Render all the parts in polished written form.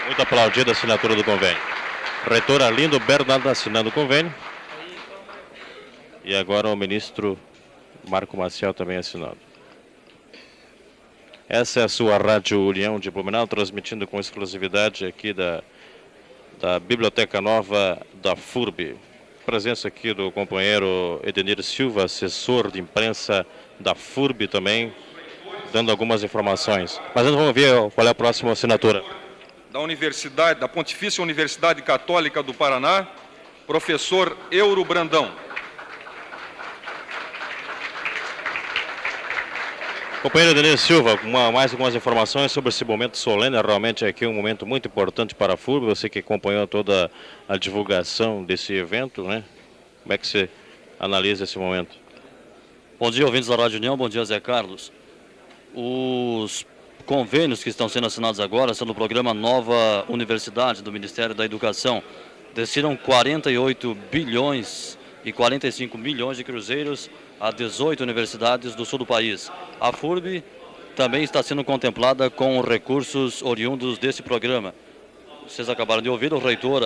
Muito aplaudida a assinatura do convênio. Reitor Arlindo Bernardo assinando o convênio. E agora o ministro Marco Maciel também assinando. Essa é a sua Rádio União de Blumenau, transmitindo com exclusividade aqui da Biblioteca Nova da FURB. Presença aqui do companheiro Edenir Silva, assessor de imprensa da FURB também, dando algumas informações. Mas antes vamos ver qual é a próxima assinatura. Da Pontifícia Universidade Católica do Paraná, professor Euro Brandão. Companheiro Edenir Silva, mais algumas informações sobre esse momento solene. Realmente aqui é um momento muito importante para a FURB. Você que acompanhou toda a divulgação desse evento, né? Como é que você analisa esse momento? Bom dia, ouvintes da Rádio União. Bom dia, Zé Carlos. Os convênios que estão sendo assinados agora são do programa Nova Universidade do Ministério da Educação. Destinam 48 bilhões e 45 milhões de cruzeiros a 18 universidades do sul do país. A FURB também está sendo contemplada com recursos oriundos desse programa. Vocês acabaram de ouvir, o reitor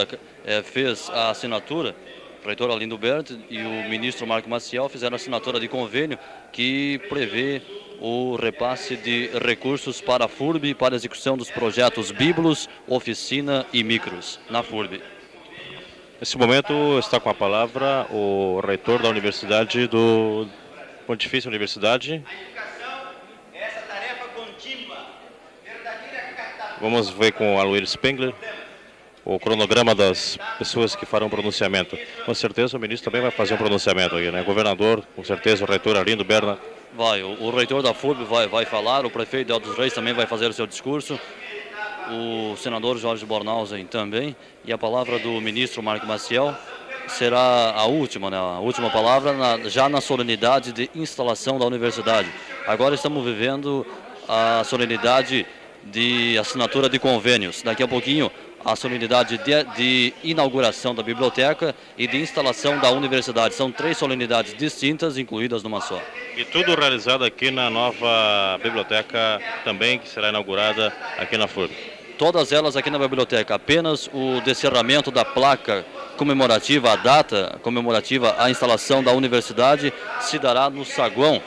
fez a assinatura, o reitor Arlindo Bert e o ministro Marco Maciel fizeram a assinatura de convênio que prevê o repasse de recursos para a FURB para a execução dos projetos Biblos, Oficina e Micros na FURB. Nesse momento está com a palavra o reitor da Universidade do Pontifícia Universidade. Essa tarefa contínua, verdadeira catástrofe. Vamos ver com o Aloir Spengler o cronograma das pessoas que farão pronunciamento. Com certeza o ministro também vai fazer um pronunciamento aqui, né? Governador, com certeza o reitor Arlindo Bernardo. Vai, o reitor da FURB vai falar, o prefeito de Altos Reis também vai fazer o seu discurso. O senador Jorge Bornhausen também, e a palavra do ministro Marco Maciel será a última, né? A última palavra já na solenidade de instalação da universidade. Agora estamos vivendo a solenidade de assinatura de convênios. Daqui a pouquinho a solenidade de inauguração da biblioteca e de instalação da universidade. São 3 solenidades distintas, incluídas numa só. E tudo realizado aqui na nova biblioteca também, que será inaugurada aqui na FURB. Todas elas aqui na biblioteca. Apenas o descerramento da placa comemorativa, a data comemorativa à instalação da universidade, se dará no saguão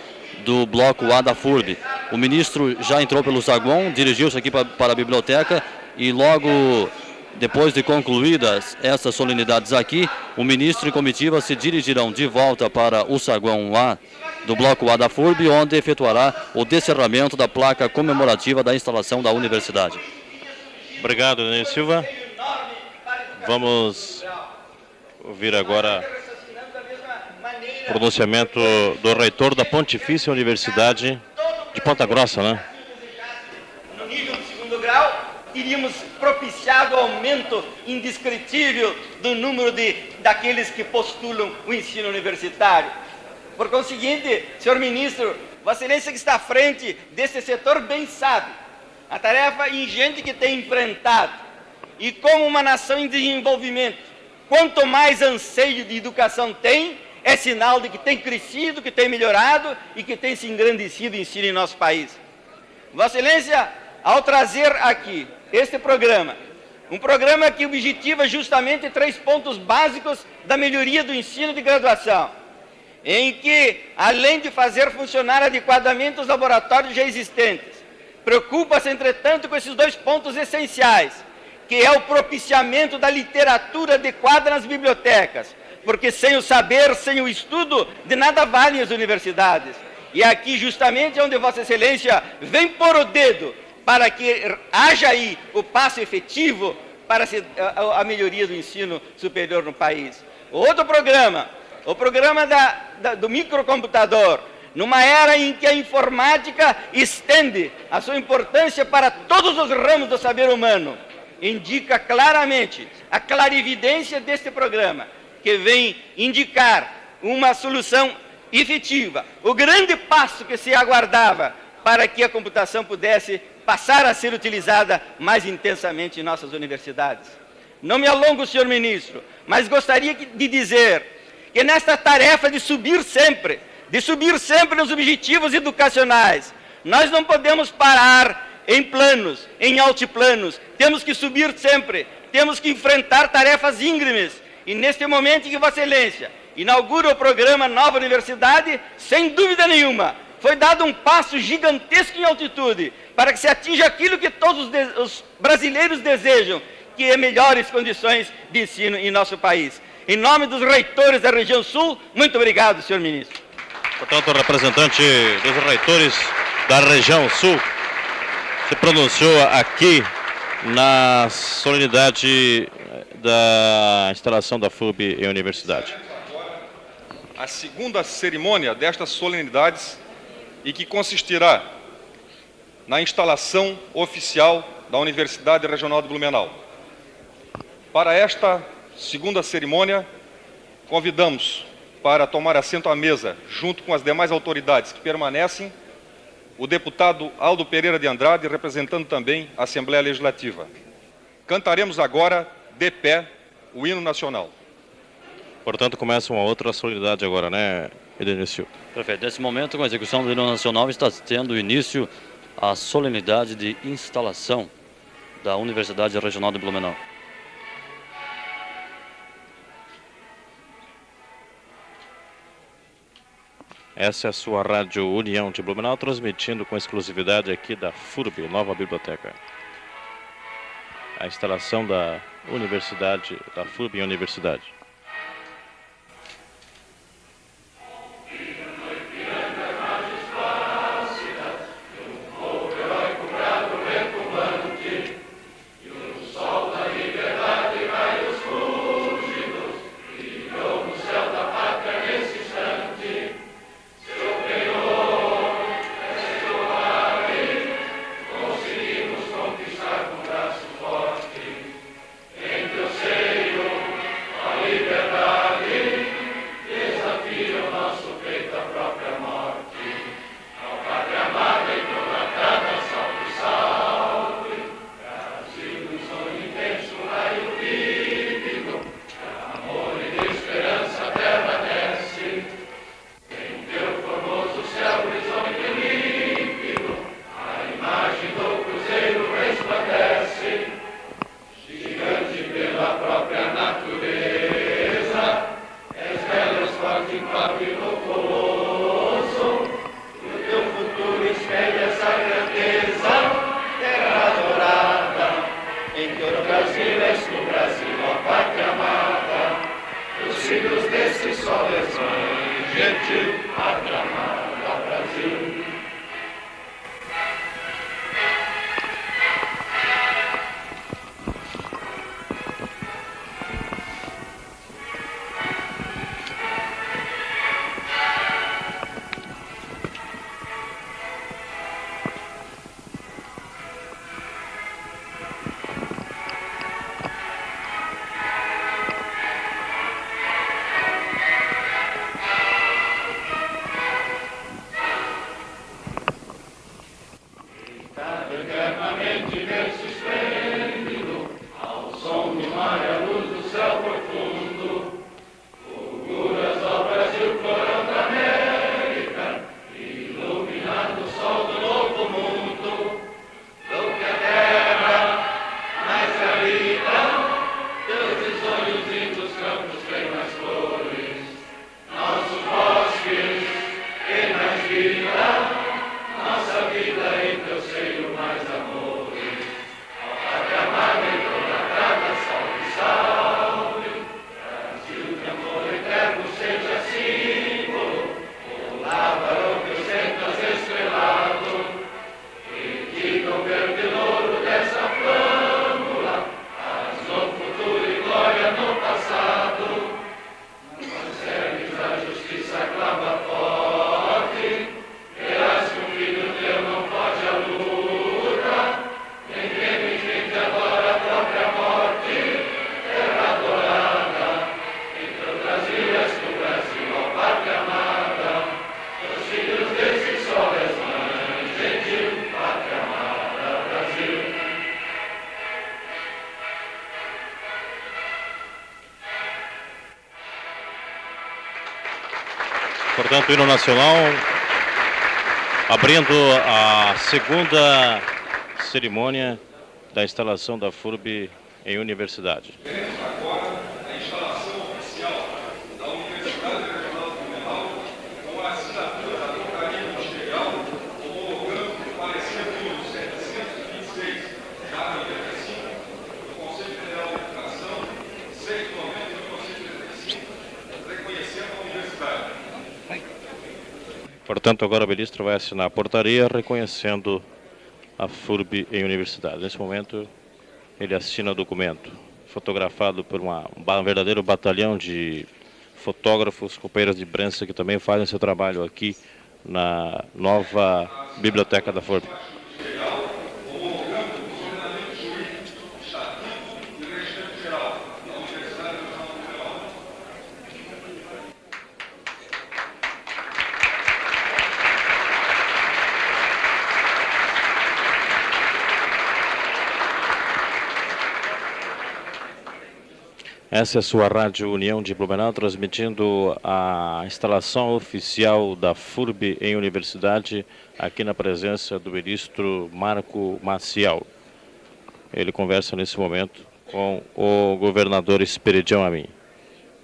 do bloco A da FURB. O ministro já entrou pelo saguão, dirigiu-se aqui para a biblioteca e logo depois de concluídas essas solenidades aqui, o ministro e comitiva se dirigirão de volta para o saguão A do bloco A da FURB, onde efetuará o descerramento da placa comemorativa da instalação da universidade. Obrigado, Edenir Silva. Vamos ouvir agora o pronunciamento do reitor da Pontifícia Universidade de Ponta Grossa, né? No nível do segundo grau, iríamos propiciar o aumento indescritível do número daqueles que postulam o ensino universitário. Por conseguinte, senhor ministro, Vossa Excelência que está à frente desse setor bem sabe a tarefa ingente que tem enfrentado. E como uma nação em desenvolvimento, quanto mais anseio de educação tem, é sinal de que tem crescido, que tem melhorado e que tem se engrandecido o ensino em nosso país. Vossa Excelência, ao trazer aqui este programa, um programa que objetiva justamente 3 pontos básicos da melhoria do ensino de graduação, em que, além de fazer funcionar adequadamente os laboratórios já existentes, preocupa-se, entretanto, com esses 2 pontos essenciais, que é o propiciamento da literatura adequada nas bibliotecas, porque sem o saber, sem o estudo, de nada valem as universidades. E aqui justamente é onde Vossa Excelência vem pôr o dedo para que haja aí o passo efetivo para a melhoria do ensino superior no país. Outro programa, o programa do microcomputador, numa era em que a informática estende a sua importância para todos os ramos do saber humano, indica claramente a clarividência deste programa, que vem indicar uma solução efetiva, o grande passo que se aguardava para que a computação pudesse passar a ser utilizada mais intensamente em nossas universidades. Não me alongo, senhor ministro, mas gostaria de dizer que nesta tarefa de subir sempre nos objetivos educacionais, nós não podemos parar em planos, em altiplanos, temos que subir sempre, temos que enfrentar tarefas íngremes. E neste momento em que Vossa Excelência inaugura o programa Nova Universidade, sem dúvida nenhuma, foi dado um passo gigantesco em altitude para que se atinja aquilo que todos os brasileiros desejam, que é melhores condições de ensino em nosso país. Em nome dos reitores da região sul, muito obrigado, senhor ministro. Portanto, o representante dos reitores da região sul se pronunciou aqui na solenidade da instalação da FURB em universidade. A segunda cerimônia destas solenidades e que consistirá na instalação oficial da Universidade Regional de Blumenau. Para esta segunda cerimônia, convidamos para tomar assento à mesa, junto com as demais autoridades que permanecem, o deputado Aldo Pereira de Andrade, representando também a Assembleia Legislativa. Cantaremos agora, de pé, o hino nacional. Portanto, começa uma outra solenidade agora, né, Edenilson? Perfeito. Nesse momento, com a execução do hino nacional, está tendo início a solenidade de instalação da Universidade Regional de Blumenau. Essa é a sua Rádio União de Blumenau, transmitindo com exclusividade aqui da FURB, Nova Biblioteca. A instalação da Universidade, da FURB em universidade. Portanto, o hino nacional abrindo a segunda cerimônia da instalação da FURB em universidade. Agora, a instalação oficial da Universidade Regional de Blumenau, com a assinatura da portaria ministerial, homologando o parecer número 726, da 95, do Conselho Federal de Educação, 6 de novembro de 1935, reconhecendo a universidade. Portanto, agora o ministro vai assinar a portaria reconhecendo a FURB em universidade. Nesse momento, ele assina o documento, fotografado por um verdadeiro batalhão de fotógrafos, companheiros de imprensa que também fazem seu trabalho aqui na nova biblioteca da FURB. Essa é a sua Rádio União de Blumenau, transmitindo a instalação oficial da FURB em universidade, aqui na presença do ministro Marco Maciel. Ele conversa nesse momento com o governador Esperidião Amin.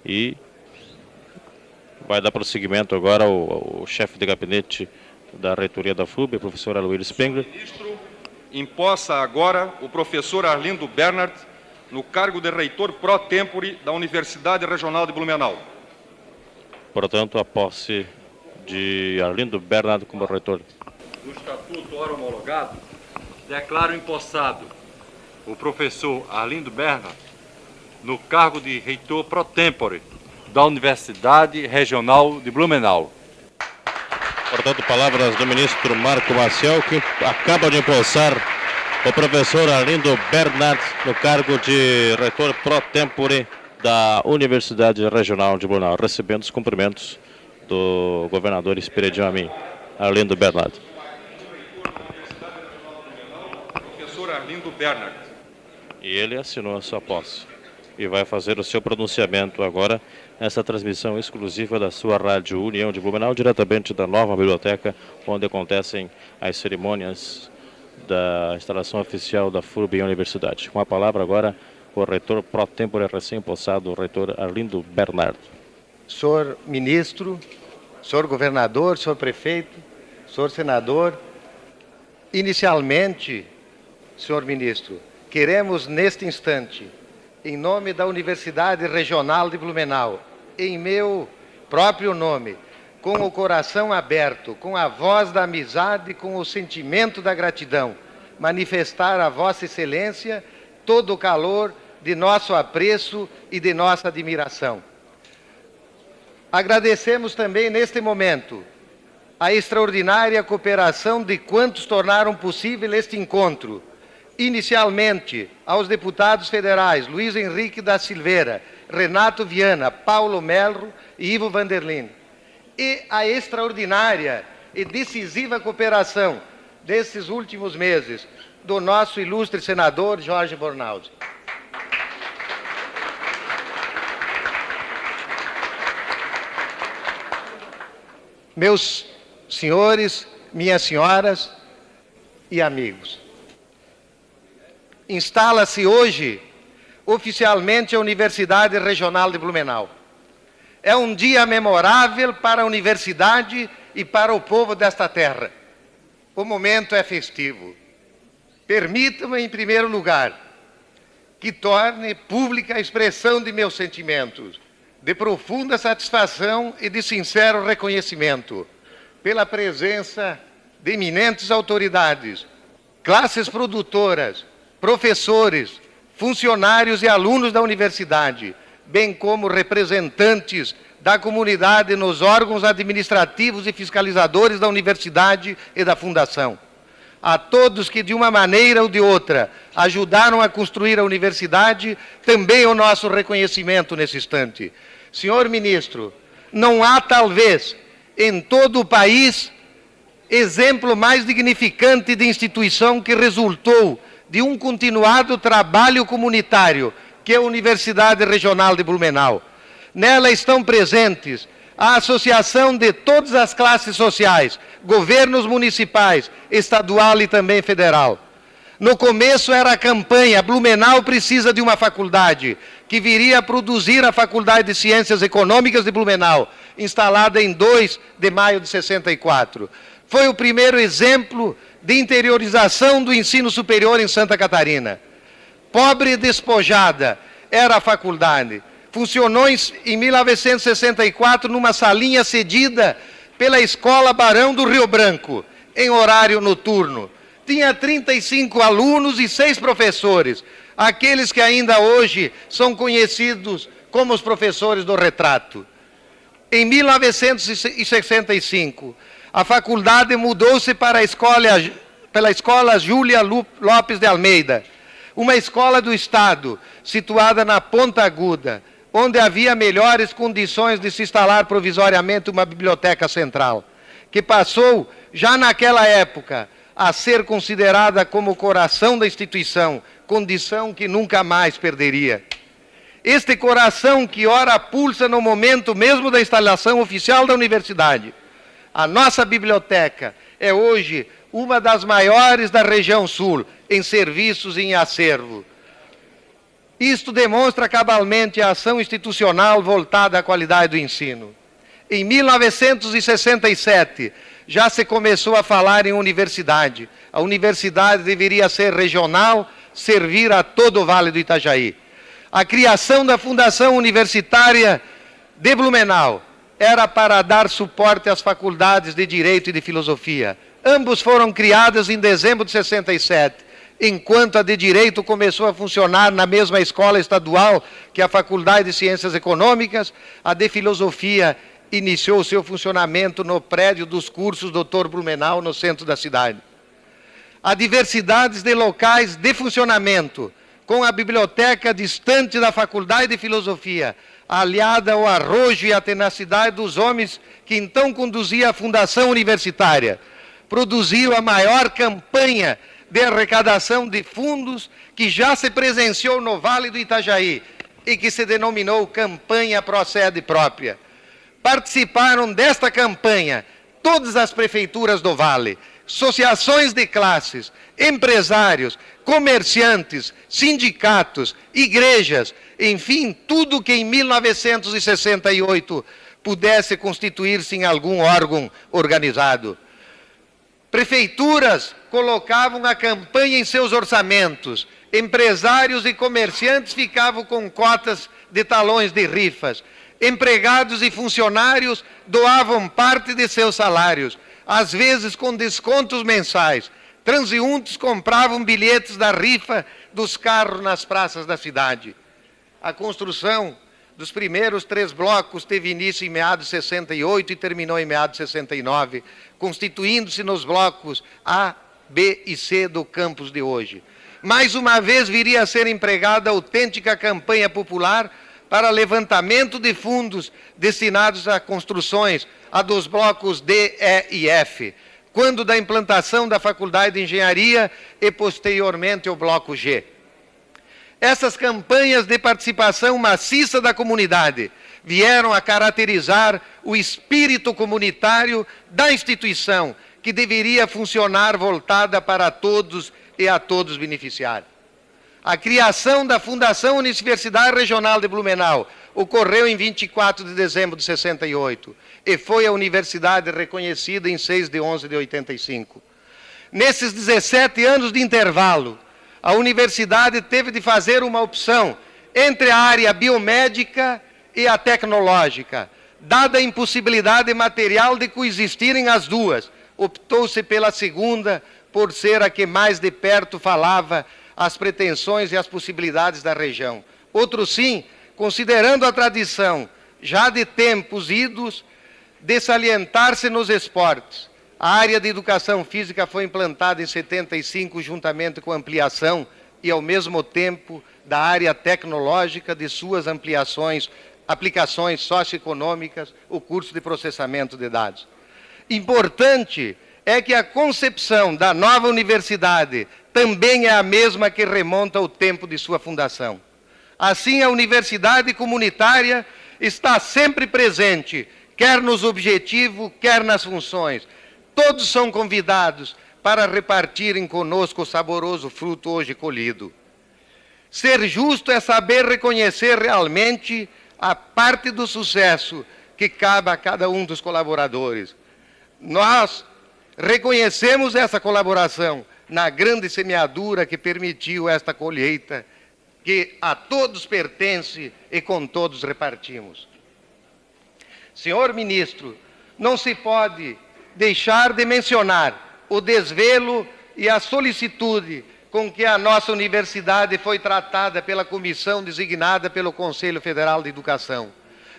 E vai dar prosseguimento agora o chefe de gabinete da reitoria da FURB, o professor Aloysio Spengler. O ministro impossa agora o professor Arlindo Bernard no cargo de reitor pro tempore da Universidade Regional de Blumenau. Portanto, a posse de Arlindo Bernard como reitor. Do Estatuto ora homologado, declaro empossado o professor Arlindo Bernard no cargo de reitor pro tempore da Universidade Regional de Blumenau. Portanto, palavras do ministro Marco Maciel, que acaba de empossar o professor Arlindo Bernard no cargo de reitor pro tempore da Universidade Regional de Blumenau, recebendo os cumprimentos do governador Esperidião Amin. Arlindo Bernard. Professor Arlindo Bernard. E ele assinou a sua posse e vai fazer o seu pronunciamento agora, essa transmissão exclusiva da sua Rádio União de Blumenau, diretamente da nova biblioteca, onde acontecem as cerimônias da instalação oficial da FURB em universidade. Com a palavra agora, o reitor pro tempore recém-possado, o reitor Arlindo Bernard. Senhor ministro, senhor governador, senhor prefeito, senhor senador, inicialmente, senhor ministro, queremos neste instante, em nome da Universidade Regional de Blumenau, em meu próprio nome, com o coração aberto, com a voz da amizade, com o sentimento da gratidão, manifestar a Vossa Excelência todo o calor de nosso apreço e de nossa admiração. Agradecemos também neste momento a extraordinária cooperação de quantos tornaram possível este encontro, inicialmente aos deputados federais Luiz Henrique da Silveira, Renato Viana, Paulo Melro e Ivo Vanderlin, e a extraordinária e decisiva cooperação desses últimos meses do nosso ilustre senador Jorge Bornaldi. Meus senhores, minhas senhoras e amigos, instala-se hoje oficialmente a Universidade Regional de Blumenau. É um dia memorável para a universidade e para o povo desta terra. O momento é festivo. Permita-me, em primeiro lugar, que torne pública a expressão de meus sentimentos, de profunda satisfação e de sincero reconhecimento, pela presença de eminentes autoridades, classes produtoras, professores, funcionários e alunos da universidade, bem como representantes da comunidade nos órgãos administrativos e fiscalizadores da universidade e da fundação. A todos que, de uma maneira ou de outra, ajudaram a construir a universidade, também o nosso reconhecimento nesse instante. Senhor ministro, não há, talvez, em todo o país, exemplo mais dignificante de instituição que resultou de um continuado trabalho comunitário, que é a Universidade Regional de Blumenau. Nela estão presentes a associação de todas as classes sociais, governos municipais, estadual e também federal. No começo era a campanha, Blumenau precisa de uma faculdade, que viria a produzir a Faculdade de Ciências Econômicas de Blumenau, instalada em 2 de maio de 64. Foi o primeiro exemplo de interiorização do ensino superior em Santa Catarina. Pobre e despojada era a faculdade. Funcionou em 1964 numa salinha cedida pela Escola Barão do Rio Branco, em horário noturno. Tinha 35 alunos e 6 professores, aqueles que ainda hoje são conhecidos como os professores do retrato. Em 1965, a faculdade mudou-se pela Escola Júlia Lopes de Almeida, uma escola do Estado, situada na Ponta Aguda, onde havia melhores condições de se instalar provisoriamente uma biblioteca central, que passou, já naquela época, a ser considerada como o coração da instituição, condição que nunca mais perderia. Este coração que ora pulsa no momento mesmo da instalação oficial da universidade. A nossa biblioteca é hoje uma das maiores da região sul, em serviços e em acervo. Isto demonstra cabalmente a ação institucional voltada à qualidade do ensino. Em 1967, já se começou a falar em universidade. A universidade deveria ser regional, servir a todo o Vale do Itajaí. A criação da Fundação Universitária de Blumenau era para dar suporte às faculdades de Direito e de Filosofia. Ambos foram criados em dezembro de 67, enquanto a de Direito começou a funcionar na mesma escola estadual que a Faculdade de Ciências Econômicas, a de Filosofia iniciou seu funcionamento no prédio dos cursos Dr. Blumenau, no centro da cidade. Há diversidades de locais de funcionamento, com a biblioteca distante da Faculdade de Filosofia, aliada ao arrojo e à tenacidade dos homens que então conduzia a Fundação Universitária. Produziu a maior campanha de arrecadação de fundos que já se presenciou no Vale do Itajaí e que se denominou Campanha Procede Própria. Participaram desta campanha todas as prefeituras do Vale, associações de classes, empresários, comerciantes, sindicatos, igrejas, enfim, tudo que em 1968 pudesse constituir-se em algum órgão organizado. Prefeituras colocavam a campanha em seus orçamentos, empresários e comerciantes ficavam com cotas de talões de rifas, empregados e funcionários doavam parte de seus salários, às vezes com descontos mensais. Transeuntes compravam bilhetes da rifa dos carros nas praças da cidade. A construção dos primeiros 3 blocos teve início em meados de 68 e terminou em meados de 69, constituindo-se nos blocos A, B e C do campus de hoje. Mais uma vez viria a ser empregada a autêntica campanha popular para levantamento de fundos destinados a construções, a dos blocos D, E e F, quando da implantação da Faculdade de Engenharia e posteriormente o bloco G. Essas campanhas de participação maciça da comunidade vieram a caracterizar o espírito comunitário da instituição, que deveria funcionar voltada para todos e a todos beneficiar. A criação da Fundação Universidade Regional de Blumenau ocorreu em 24 de dezembro de 68 e foi a universidade reconhecida em 6 de 11 de 85. Nesses 17 anos de intervalo, a universidade teve de fazer uma opção entre a área biomédica e a tecnológica. Dada a impossibilidade material de coexistirem as duas, optou-se pela segunda, por ser a que mais de perto falava as pretensões e as possibilidades da região. Outro sim, considerando a tradição, já de tempos idos, de salientar-se nos esportes. A área de educação física foi implantada em 75, juntamente com a ampliação e, ao mesmo tempo, da área tecnológica de suas aplicações socioeconômicas, o curso de processamento de dados. Importante é que a concepção da nova universidade também é a mesma que remonta ao tempo de sua fundação. Assim, a universidade comunitária está sempre presente, quer nos objetivos, quer nas funções. Todos são convidados para repartirem conosco o saboroso fruto hoje colhido. Ser justo é saber reconhecer realmente a parte do sucesso que cabe a cada um dos colaboradores. Nós reconhecemos essa colaboração na grande semeadura que permitiu esta colheita, que a todos pertence e com todos repartimos. Senhor ministro, não se pode deixar de mencionar o desvelo e a solicitude com que a nossa universidade foi tratada pela comissão designada pelo Conselho Federal de Educação,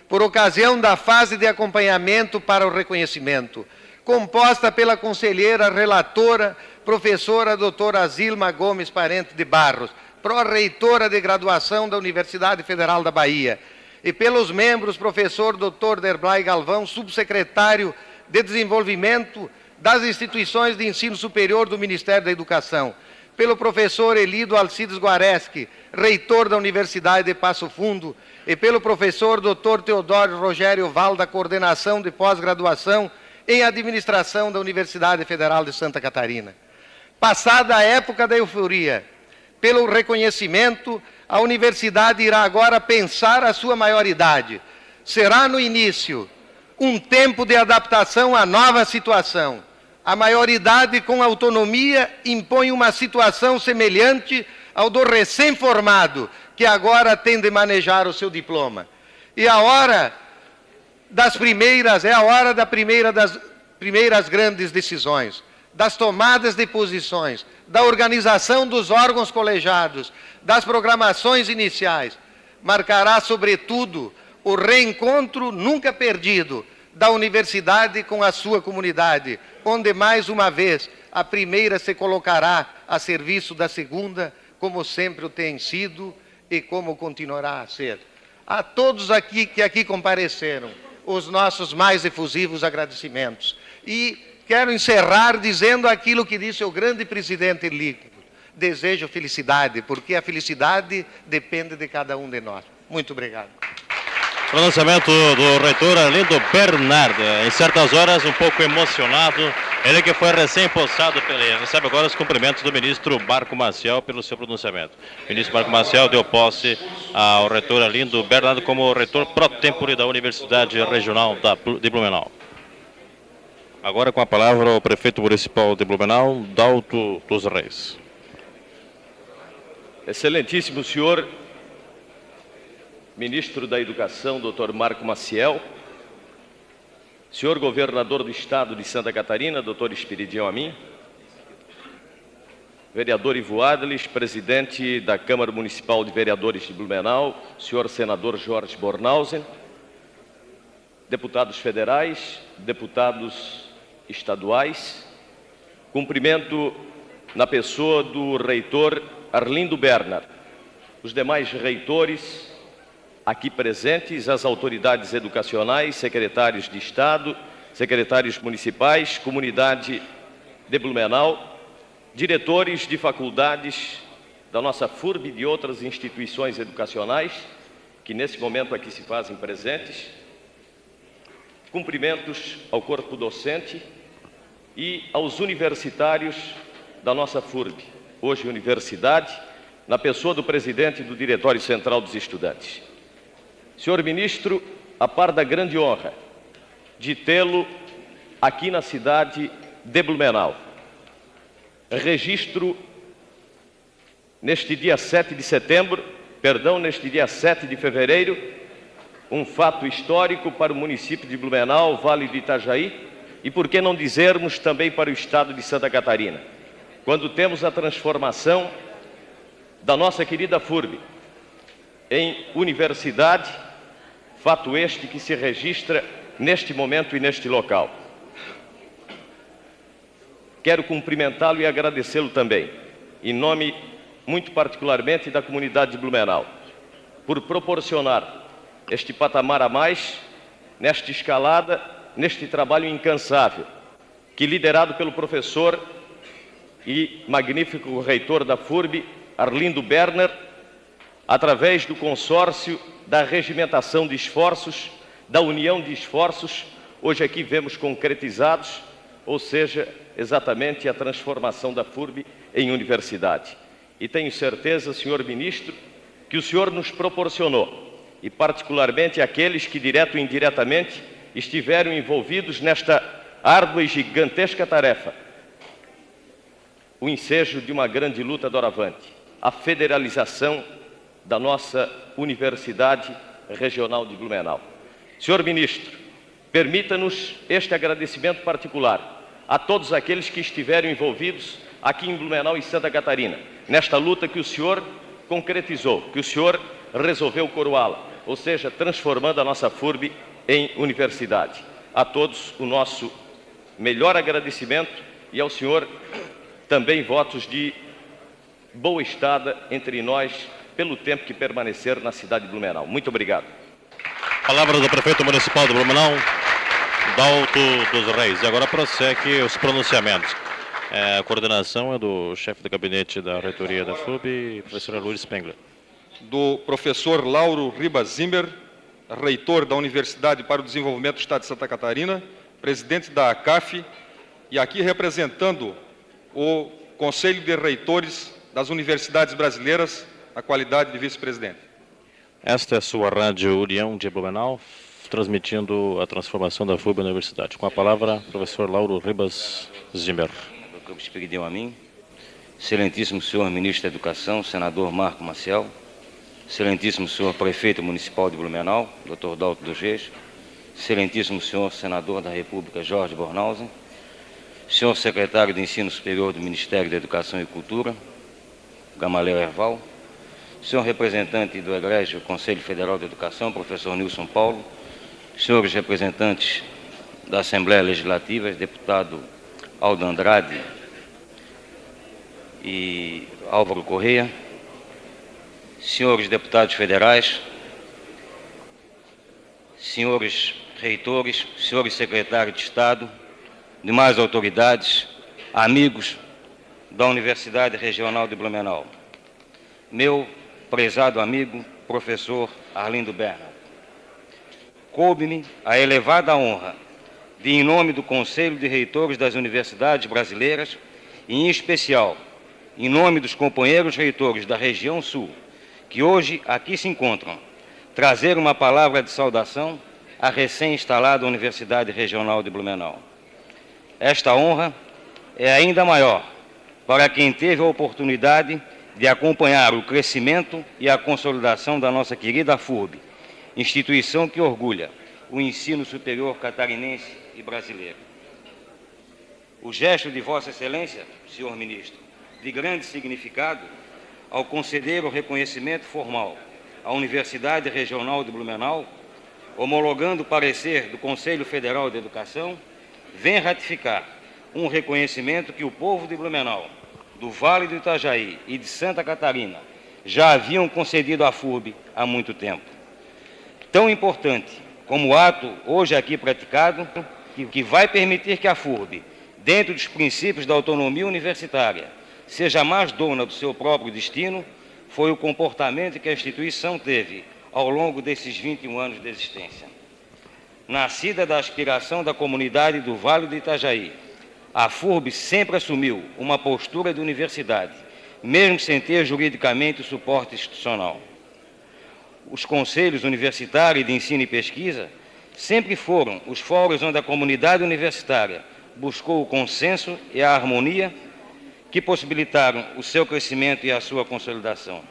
por ocasião da fase de acompanhamento para o reconhecimento, composta pela conselheira relatora, professora doutora Zilma Gomes Parente de Barros, pró-reitora de graduação da Universidade Federal da Bahia, e pelos membros professor Dr. Derblay Galvão, subsecretário de Desenvolvimento das Instituições de Ensino Superior do Ministério da Educação, pelo professor Elido Alcides Guareschi, reitor da Universidade de Passo Fundo, e pelo professor Dr. Teodoro Rogério Val, da Coordenação de Pós-Graduação em Administração da Universidade Federal de Santa Catarina. Passada a época da euforia, pelo reconhecimento, a universidade irá agora pensar a sua maioridade. Será no início um tempo de adaptação à nova situação. A maioridade com autonomia impõe uma situação semelhante ao do recém-formado, que agora tem de manejar o seu diploma. E a hora das primeiras, é a hora das primeiras grandes decisões, das tomadas de posições, da organização dos órgãos colegiados, das programações iniciais. Marcará, sobretudo, o reencontro nunca perdido da universidade com a sua comunidade, onde, mais uma vez, a primeira se colocará a serviço da segunda, como sempre o tem sido e como continuará a ser. A todos aqui que aqui compareceram, os nossos mais efusivos agradecimentos. E quero encerrar dizendo aquilo que disse o grande presidente líquido. Desejo felicidade, porque a felicidade depende de cada um de nós. Muito obrigado. Pronunciamento do reitor Arlindo Bernard, em certas horas um pouco emocionado, ele que foi recém-possado, recebe agora os cumprimentos do ministro Marco Maciel pelo seu pronunciamento. O ministro Marco Maciel deu posse ao reitor Arlindo Bernard como reitor pró-tempore da Universidade Regional de Blumenau. Agora com a palavra o prefeito municipal de Blumenau, Dalto dos Reis. Excelentíssimo senhor ministro da Educação, Dr. Marco Maciel, senhor governador do Estado de Santa Catarina, Dr. Espiridião Amin, vereador Ivo Adlis, presidente da Câmara Municipal de Vereadores de Blumenau, senhor senador Jorge Bornhausen, deputados federais, deputados estaduais, cumprimento na pessoa do reitor Arlindo Bernard, os demais reitores aqui presentes, as autoridades educacionais, secretários de Estado, secretários municipais, comunidade de Blumenau, diretores de faculdades da nossa FURB e de outras instituições educacionais, que nesse momento aqui se fazem presentes, cumprimentos ao corpo docente e aos universitários da nossa FURB, hoje universidade, na pessoa do presidente do Diretório Central dos Estudantes. Senhor ministro, a par da grande honra de tê-lo aqui na cidade de Blumenau, registro neste dia 7 de setembro, neste dia 7 de fevereiro, um fato histórico para o município de Blumenau, Vale do Itajaí, e por que não dizermos também para o estado de Santa Catarina, quando temos a transformação da nossa querida FURB em universidade, fato este que se registra neste momento e neste local. Quero cumprimentá-lo e agradecê-lo também, em nome muito particularmente da comunidade de Blumenau, por proporcionar este patamar a mais, nesta escalada, neste trabalho incansável, que liderado pelo professor e magnífico reitor da FURB, Arlindo Bernard, através do consórcio da regimentação de esforços, da união de esforços, hoje aqui vemos concretizados, ou seja, exatamente a transformação da FURB em universidade. E tenho certeza, senhor ministro, que o senhor nos proporcionou, e particularmente aqueles que, direto e indiretamente, estiveram envolvidos nesta árdua e gigantesca tarefa, o ensejo de uma grande luta doravante, a federalização da nossa Universidade Regional de Blumenau. Senhor ministro, permita-nos este agradecimento particular a todos aqueles que estiveram envolvidos aqui em Blumenau e Santa Catarina, nesta luta que o senhor concretizou, que o senhor resolveu coroá-la, ou seja, transformando a nossa FURB em universidade. A todos o nosso melhor agradecimento e ao senhor também votos de boa estada entre nós pelo tempo que permanecer na cidade de Blumenau. Muito obrigado. Palavra do prefeito municipal de Blumenau, Dalto dos Reis. E agora prossegue os pronunciamentos. A coordenação é do chefe do gabinete da reitoria da FURB, professor Luiz Spengler. Do professor Lauro Ribas Zimmer, reitor da Universidade para o Desenvolvimento do Estado de Santa Catarina, presidente da ACAF, e aqui representando o Conselho de Reitores das Universidades Brasileiras, a qualidade de vice-presidente. Esta é a sua Rádio União de Blumenau, transmitindo a transformação da FURB na universidade. Com a palavra, professor Lauro Ribas Zimmer. Eu vos pediam a mim, excelentíssimo senhor ministro da Educação, senador Marco Maciel, excelentíssimo senhor prefeito municipal de Blumenau, Dr. Dalto dos Reis, excelentíssimo senhor senador da República, Jorge Bornhausen, senhor secretário de Ensino Superior do Ministério da Educação e Cultura, Gamaliel Erval, senhor representante do Egrégio Conselho Federal de Educação, professor Nilson Paulo, senhores representantes da Assembleia Legislativa, deputado Aldo Andrade e Álvaro Correia, senhores deputados federais, senhores reitores, senhores secretários de Estado, demais autoridades, amigos da Universidade Regional de Blumenau. Meu prezado amigo, professor Arlindo Bernard, coube-me a elevada honra de, em nome do Conselho de Reitores das Universidades Brasileiras, e em especial em nome dos companheiros reitores da região Sul, que hoje aqui se encontram, trazer uma palavra de saudação à recém-instalada Universidade Regional de Blumenau. Esta honra é ainda maior para quem teve a oportunidade de acompanhar o crescimento e a consolidação da nossa querida FURB, instituição que orgulha o ensino superior catarinense e brasileiro. O gesto de Vossa Excelência, senhor ministro, de grande significado, ao conceder o reconhecimento formal à Universidade Regional de Blumenau, homologando o parecer do Conselho Federal de Educação, vem ratificar um reconhecimento que o povo de Blumenau, do Vale do Itajaí e de Santa Catarina já haviam concedido à FURB há muito tempo. Tão importante como o ato hoje aqui praticado, que vai permitir que a FURB, dentro dos princípios da autonomia universitária, seja mais dona do seu próprio destino, foi o comportamento que a instituição teve ao longo desses 21 anos de existência. Nascida da aspiração da comunidade do Vale do Itajaí, a FURB sempre assumiu uma postura de universidade, mesmo sem ter juridicamente o suporte institucional. Os conselhos universitários de ensino e pesquisa sempre foram os fóruns onde a comunidade universitária buscou o consenso e a harmonia que possibilitaram o seu crescimento e a sua consolidação.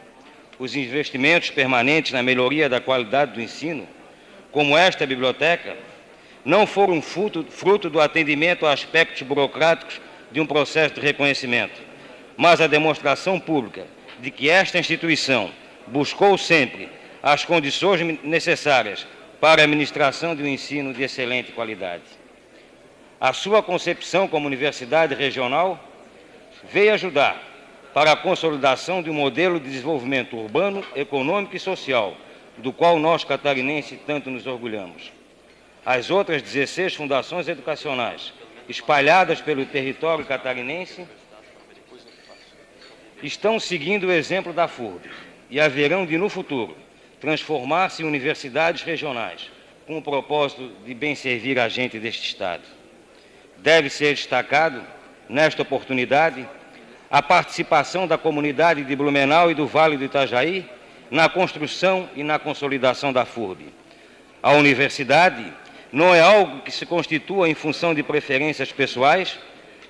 Os investimentos permanentes na melhoria da qualidade do ensino, como esta biblioteca, não foram fruto do atendimento a aspectos burocráticos de um processo de reconhecimento, mas a demonstração pública de que esta instituição buscou sempre as condições necessárias para a administração de um ensino de excelente qualidade. A sua concepção como universidade regional veio ajudar para a consolidação de um modelo de desenvolvimento urbano, econômico e social, do qual nós, catarinenses, tanto nos orgulhamos. As outras 16 fundações educacionais espalhadas pelo território catarinense estão seguindo o exemplo da FURB e haverão de, no futuro, transformar-se em universidades regionais, com o propósito de bem servir a gente deste Estado. Deve ser destacado nesta oportunidade, a participação da comunidade de Blumenau e do Vale do Itajaí na construção e na consolidação da FURB. A universidade não é algo que se constitua em função de preferências pessoais,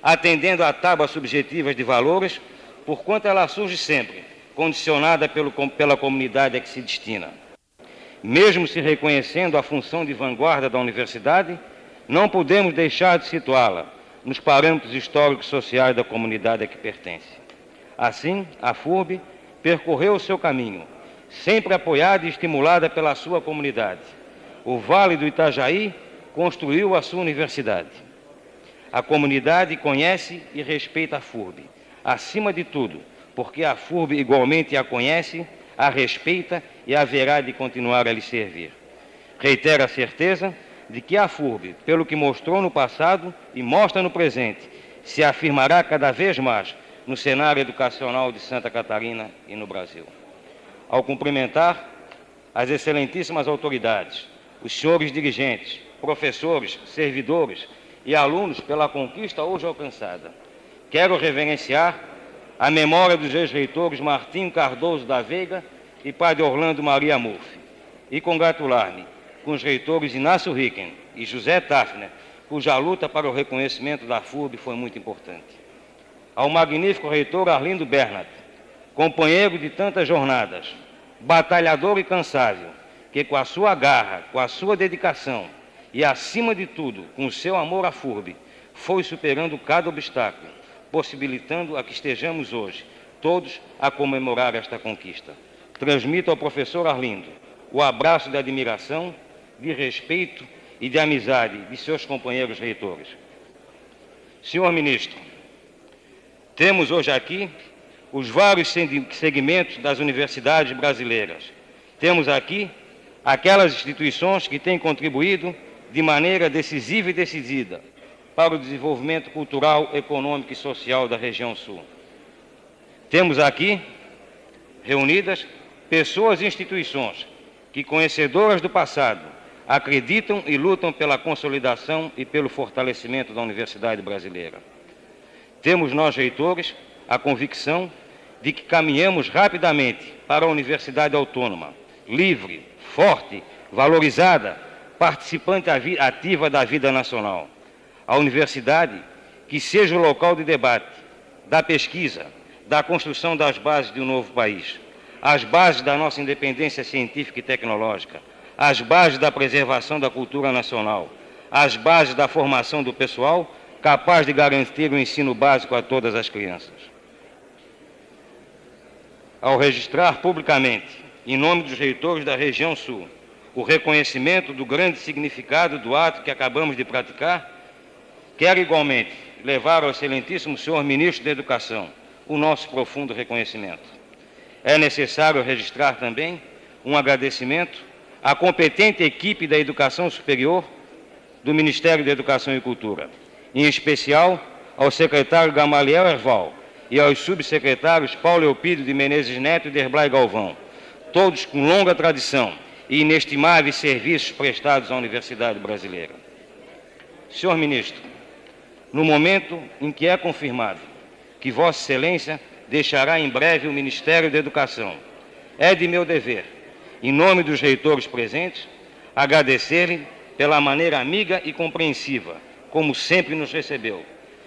atendendo a tábuas subjetivas de valores, porquanto ela surge sempre condicionada pela comunidade a que se destina. Mesmo se reconhecendo a função de vanguarda da universidade, não podemos deixar de situá-la nos parâmetros históricos e sociais da comunidade a que pertence. Assim, a FURB percorreu o seu caminho, sempre apoiada e estimulada pela sua comunidade. O Vale do Itajaí construiu a sua universidade. A comunidade conhece e respeita a FURB, acima de tudo, porque a FURB igualmente a conhece, a respeita e haverá de continuar a lhe servir. Reitero a certeza de que a FURB, pelo que mostrou no passado e mostra no presente, se afirmará cada vez mais no cenário educacional de Santa Catarina e no Brasil. Ao cumprimentar as excelentíssimas autoridades, os senhores dirigentes, professores, servidores e alunos pela conquista hoje alcançada, quero reverenciar a memória dos ex-reitores Martinho Cardoso da Veiga e Padre Orlando Maria Murphy e congratular-me com os reitores Inácio Ricken e José Tafner, cuja luta para o reconhecimento da FURB foi muito importante. Ao magnífico reitor Arlindo Bernat, companheiro de tantas jornadas, batalhador e cansável, que com a sua garra, com a sua dedicação e, acima de tudo, com o seu amor à FURB, foi superando cada obstáculo, possibilitando a que estejamos hoje, todos, a comemorar esta conquista. Transmito ao professor Arlindo o abraço de admiração, de respeito e de amizade de seus companheiros reitores. Senhor Ministro, temos hoje aqui os vários segmentos das universidades brasileiras. Temos aqui aquelas instituições que têm contribuído de maneira decisiva e decidida para o desenvolvimento cultural, econômico e social da região sul. Temos aqui reunidas pessoas e instituições que, conhecedoras do passado, acreditam e lutam pela consolidação e pelo fortalecimento da universidade brasileira. Temos nós, reitores, a convicção de que caminhamos rapidamente para a universidade autônoma, livre, forte, valorizada, participante ativa da vida nacional. A universidade que seja o local de debate, da pesquisa, da construção das bases de um novo país, as bases da nossa independência científica e tecnológica, as bases da preservação da cultura nacional, as bases da formação do pessoal capaz de garantir o ensino básico a todas as crianças. Ao registrar publicamente, em nome dos reitores da região sul, o reconhecimento do grande significado do ato que acabamos de praticar, quero igualmente levar ao excelentíssimo senhor Ministro da Educação o nosso profundo reconhecimento. É necessário registrar também um agradecimento à competente equipe da Educação Superior do Ministério da Educação e Cultura, em especial ao secretário Gamaliel Erval e aos subsecretários Paulo Eupídio de Menezes Neto e Derblay Galvão, todos com longa tradição e inestimáveis serviços prestados à Universidade Brasileira. Senhor Ministro, no momento em que é confirmado que Vossa Excelência deixará em breve o Ministério da Educação, é de meu dever, em nome dos reitores presentes, agradecer-lhe pela maneira amiga e compreensiva, como sempre nos recebeu,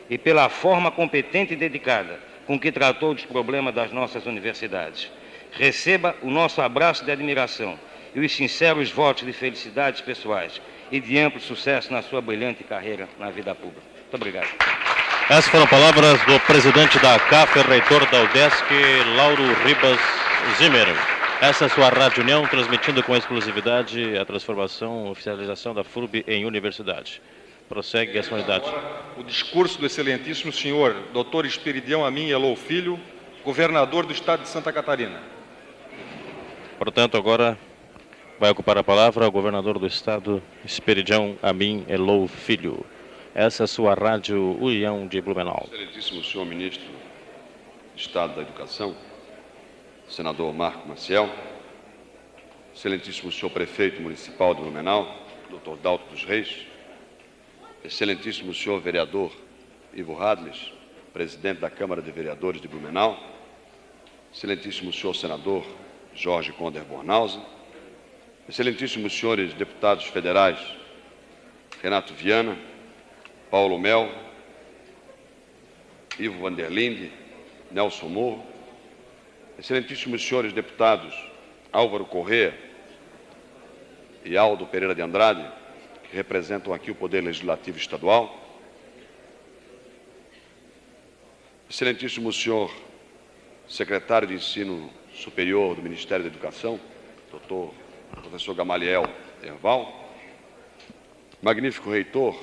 e pela forma competente e dedicada com que tratou dos problemas das nossas universidades. Receba o nosso abraço de admiração e os sinceros votos de felicidades pessoais e de amplo sucesso na sua brilhante carreira na vida pública. Muito obrigado. Essas foram palavras do presidente da CAF, reitor da UDESC, Lauro Ribas Zimmer. Essa é a sua Rádio União, transmitindo com exclusividade a transformação, oficialização da FURB em universidade. Prossegue a sua unidade. O discurso do excelentíssimo senhor Dr. Esperidião Amin Elou Filho, governador do estado de Santa Catarina. Portanto, agora vai ocupar a palavra o governador do estado, Esperidião Amin Elou Filho. Essa é a sua Rádio União de Blumenau. Excelentíssimo senhor ministro de Estado da Educação, senador Marco Maciel, excelentíssimo senhor prefeito municipal de Blumenau, Dr. Dalto dos Reis, excelentíssimo senhor vereador Ivo Radles, presidente da Câmara de Vereadores de Blumenau, excelentíssimo senhor senador Jorge Conder Bornhausen, excelentíssimos senhores deputados federais Renato Viana, Paulo Mel, Ivo Vanderlinde, Nelson Morro, excelentíssimos senhores deputados Álvaro Corrêa e Aldo Pereira de Andrade, que representam aqui o Poder Legislativo Estadual, excelentíssimo senhor secretário de Ensino Superior do Ministério da Educação, professor Gamaliel Erval, magnífico reitor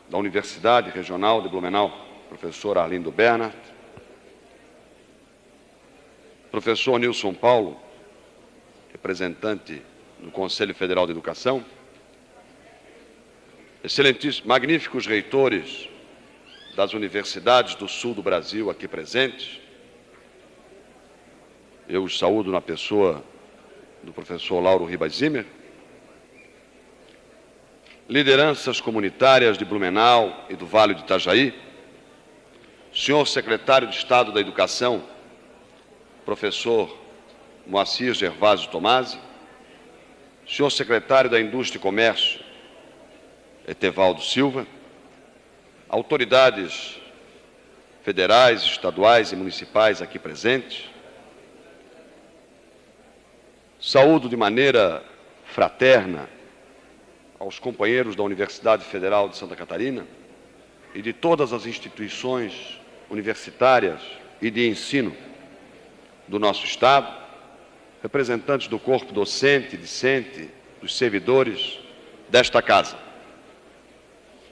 da Universidade Regional de Blumenau, professor Arlindo Bernhardt, professor Nilson Paulo, representante no Conselho Federal de Educação, excelentíssimos, magníficos reitores das universidades do sul do Brasil aqui presentes. Eu os saúdo na pessoa do professor Lauro Ribas Zimmer, lideranças comunitárias de Blumenau e do Vale do Itajaí, senhor secretário de Estado da Educação, professor Moacir Gervásio Tomasi, senhor secretário da Indústria e Comércio, Etevaldo Silva, autoridades federais, estaduais e municipais aqui presentes. Saúdo de maneira fraterna aos companheiros da Universidade Federal de Santa Catarina e de todas as instituições universitárias e de ensino do nosso Estado, representantes do corpo docente, discente, dos servidores desta casa.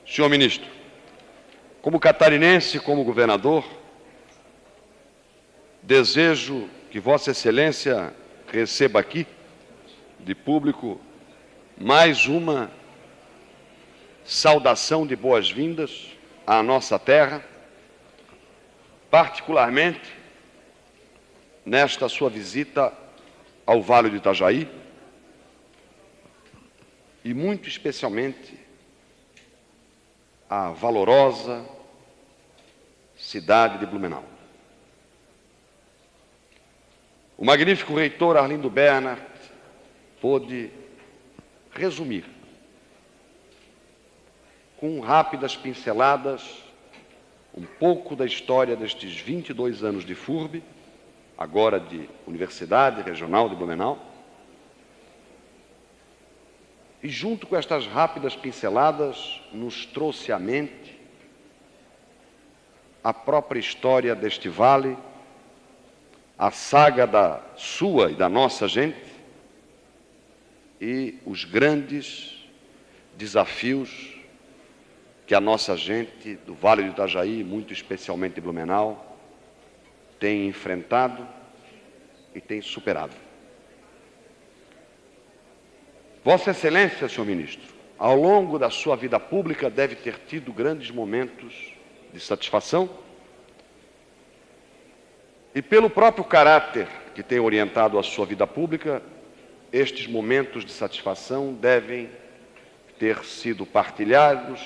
Senhor ministro, como catarinense e como governador, desejo que Vossa Excelência receba aqui, de público, mais uma saudação de boas-vindas à nossa terra, particularmente nesta sua visita ao Vale do Itajaí e muito especialmente à valorosa cidade de Blumenau. O magnífico reitor Arlindo Bernhardt pôde resumir com rápidas pinceladas um pouco da história destes 22 anos de FURB, agora de Universidade Regional de Blumenau, e junto com estas rápidas pinceladas nos trouxe à mente a própria história deste vale, a saga da sua e da nossa gente e os grandes desafios que a nossa gente do Vale do Itajaí, muito especialmente de Blumenau, tem enfrentado e tem superado. Vossa Excelência, senhor ministro, ao longo da sua vida pública deve ter tido grandes momentos de satisfação e pelo próprio caráter que tem orientado a sua vida pública, estes momentos de satisfação devem ter sido partilhados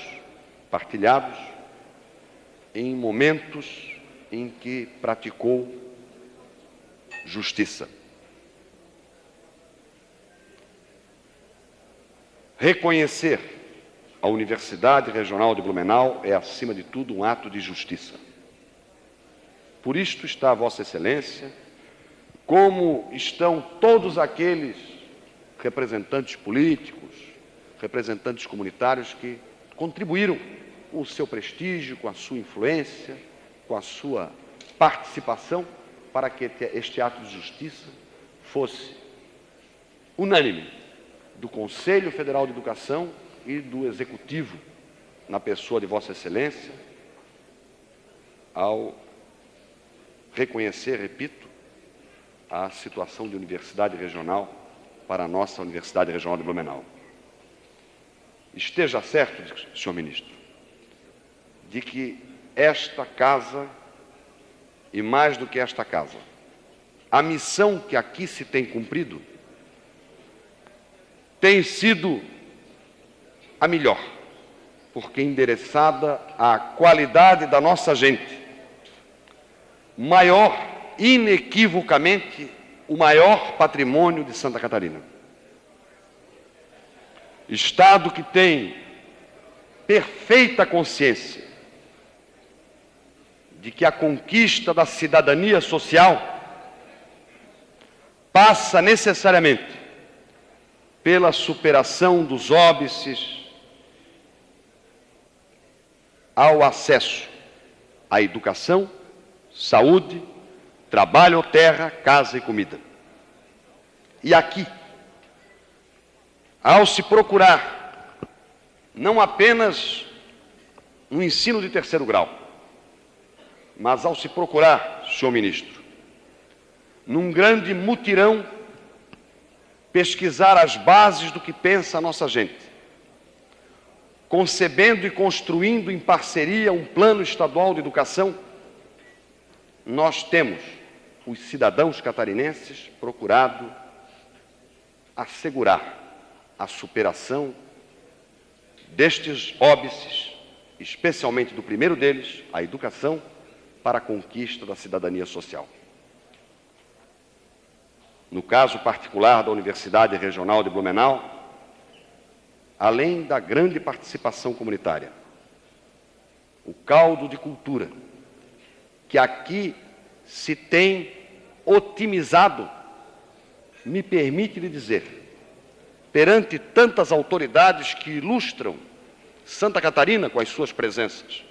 em momentos em que praticou justiça. Reconhecer a Universidade Regional de Blumenau é, acima de tudo, um ato de justiça. Por isto está Vossa Excelência, como estão todos aqueles representantes políticos, representantes comunitários que contribuíram com o seu prestígio, com a sua influência, com a sua participação para que este ato de justiça fosse unânime do Conselho Federal de Educação e do Executivo, na pessoa de Vossa Excelência, ao reconhecer, repito, a situação de universidade regional para a nossa Universidade Regional de Blumenau. Esteja certo, senhor ministro, de que esta casa, e mais do que esta casa, a missão que aqui se tem cumprido tem sido a melhor, porque endereçada à qualidade da nossa gente, maior, inequivocamente, o maior patrimônio de Santa Catarina. Estado que tem perfeita consciência de que a conquista da cidadania social passa necessariamente pela superação dos óbices ao acesso à educação, saúde, trabalho ou terra, casa e comida. E aqui, ao se procurar não apenas um ensino de terceiro grau, mas ao se procurar, senhor ministro, num grande mutirão, pesquisar as bases do que pensa a nossa gente, concebendo e construindo em parceria um plano estadual de educação, nós temos, os cidadãos catarinenses, procurado assegurar a superação destes óbices, especialmente do primeiro deles, a educação, para a conquista da cidadania social. No caso particular da Universidade Regional de Blumenau, além da grande participação comunitária, o caldo de cultura que aqui se tem otimizado, me permite lhe dizer, perante tantas autoridades que ilustram Santa Catarina com as suas presenças,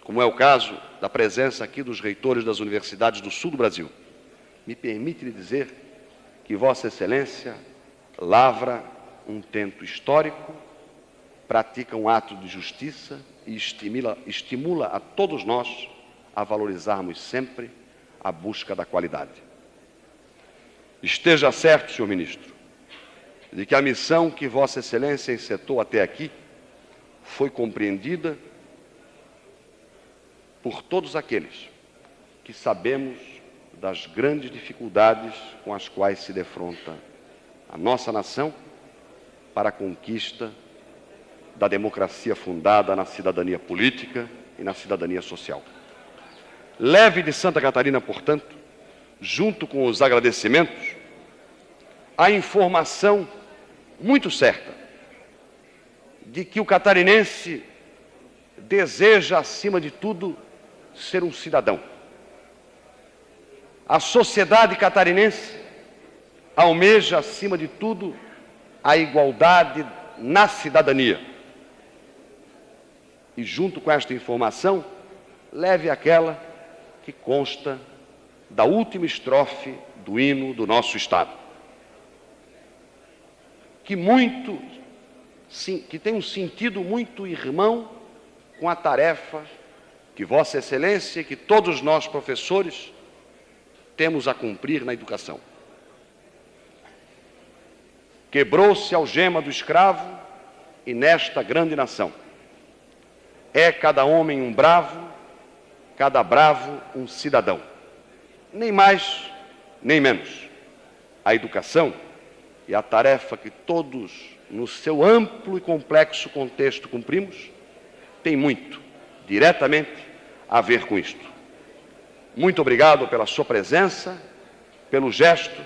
como é o caso da presença aqui dos reitores das universidades do sul do Brasil, me permite lhe dizer que Vossa Excelência lavra um tento histórico, pratica um ato de justiça e estimula a todos nós a valorizarmos sempre a busca da qualidade. Esteja certo, senhor ministro, de que a missão que Vossa Excelência encetou até aqui foi compreendida por todos aqueles que sabemos das grandes dificuldades com as quais se defronta a nossa nação para a conquista da democracia fundada na cidadania política e na cidadania social. Leve de Santa Catarina, portanto, junto com os agradecimentos, a informação muito certa de que o catarinense deseja, acima de tudo, ser um cidadão. A sociedade catarinense almeja, acima de tudo, a igualdade na cidadania. E junto com esta informação, leve aquela que consta da última estrofe do hino do nosso Estado, que tem um sentido muito irmão com a tarefa que Vossa Excelência e que todos nós, professores, temos a cumprir na educação. Quebrou-se a algema do escravo e nesta grande nação é cada homem um bravo, cada bravo um cidadão. Nem mais, nem menos. A educação e a tarefa que todos, no seu amplo e complexo contexto, cumprimos, tem muito, diretamente, a ver com isto. Muito obrigado pela sua presença, pelo gesto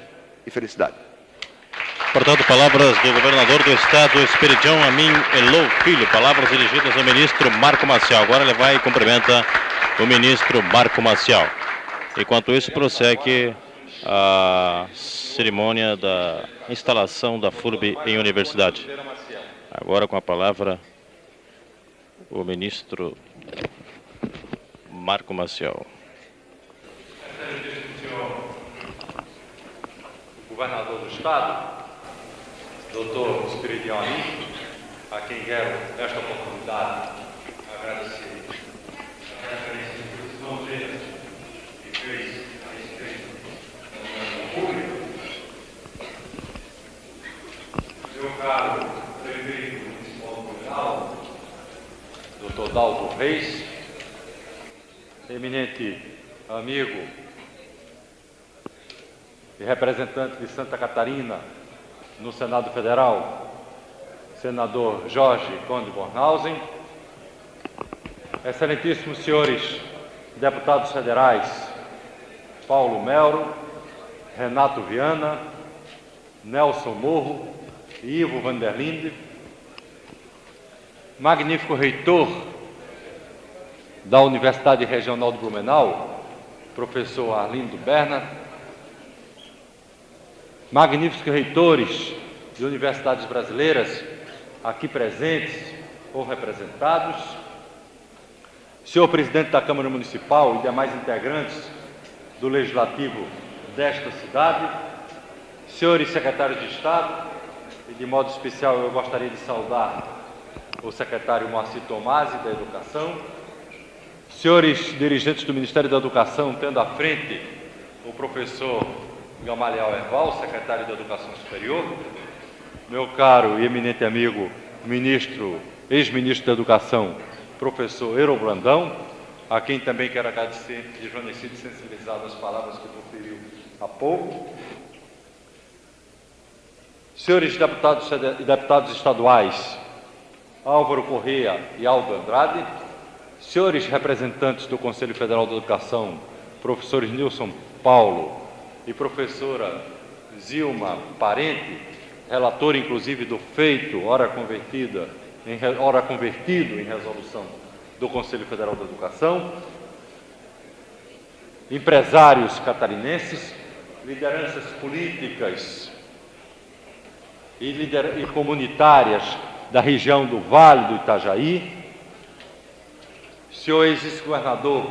e felicidade. Portanto, palavras do governador do estado, Esperidião Amin Elou Filho, palavras dirigidas ao ministro Marco Maciel. Agora ele vai e cumprimenta o ministro Marco Maciel. Enquanto isso, prossegue a cerimônia da instalação da FURB em universidade. Agora com a palavra o ministro Marco Maciel. Senhor governador do estado, doutor Esperidião Amin, a quem quero, nesta oportunidade, agradecer a referência que vocês que fez a respeito da pública, meu caro prefeito municipal de Blumenau, doutor Dalton Reis, eminente amigo e representante de Santa Catarina no Senado Federal, senador Jorge Conde Bornhausen, excelentíssimos senhores deputados federais Paulo Melo, Renato Viana, Nelson Morro, Ivo Vanderlinde, magnífico reitor da Universidade Regional de Blumenau, professor Arlindo Bernard, magníficos reitores de universidades brasileiras aqui presentes ou representados, senhor presidente da Câmara Municipal e demais integrantes do Legislativo desta cidade, senhores secretários de Estado, e de modo especial eu gostaria de saudar o secretário Moacir Tomasi, da Educação, senhores dirigentes do Ministério da Educação, tendo à frente o professor Gamaliel Erval, secretário da Educação Superior, meu caro e eminente amigo, ex-ministro da Educação, professor Eero Brandão, a quem também quero agradecer de reconhecido e sensibilizado as palavras que proferiu há pouco, senhores deputados e deputados estaduais, Álvaro Correia e Aldo Andrade, senhores representantes do Conselho Federal de Educação, professores Nilson Paulo e professora Zilma Parente, relator inclusive do feito, ora convertido em resolução do Conselho Federal de Educação, empresários catarinenses, lideranças políticas e comunitárias da região do Vale do Itajaí, senhor ex-governador